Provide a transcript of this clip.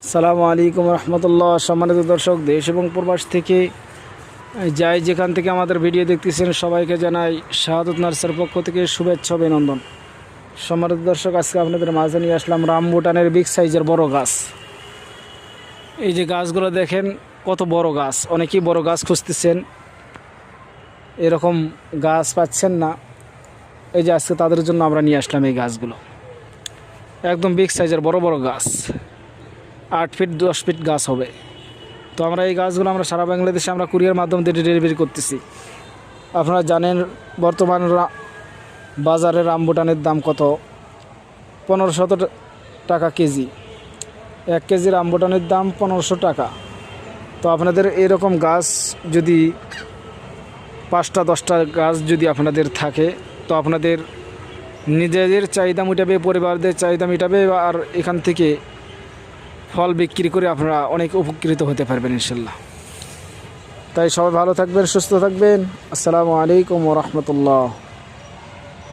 আসসালামু আলাইকুম রহমতুল্লাহ। সম্মানিত দর্শক, দেশ এবং প্রবাস থেকে যাই যেখান থেকে আমাদের ভিডিও দেখতেছেন সবাইকে জানাই শাহাদত নার্সারির পক্ষ থেকে শুভেচ্ছা অভিনন্দন। সম্মানিত দর্শক, আজকে আপনাদের মাঝে নিয়ে আসলাম রামবুটানের বিগ সাইজের বড় গাছ। এই যে গাছগুলো দেখেন কত বড় গাছ। অনেকেই বড় গাছ খুঁজতেছেন, এরকম গাছ পাচ্ছেন না। এই যে আজকে তাদের জন্য আমরা নিয়ে আসলাম এই গাছগুলো। একদম বিগ সাইজের বড় বড় গাছ, 8 ফিট 10 ফিট গাছ হবে। তো আমরা এই গাছগুলো আমরা সারা বাংলাদেশে আমরা কুরিয়ার মাধ্যমে ডেলিভারি করতেছি। আপনারা জানেন বর্তমান বাজারে রামবুটানের দাম কত? 1500 টাকা কেজি। 1 কেজি রামবুটানের দাম 1500 টাকা। তো আপনাদের এরকম গাছ যদি 5টা 10টা গাছ যদি আপনাদের থাকে, তো আপনাদের নিজেদের চাহিদা মেটাবে, পরিবারদের চাহিদা মেটাবে, আর এখান থেকে ফল বিক্রি করে আপনারা অনেক উপকৃত হতে পারবেন ইনশাল্লাহ। তাই সবাই ভালো থাকবেন, সুস্থ থাকবেন। আসসালামু আলাইকুম ওয়া রাহমাতুল্লাহ।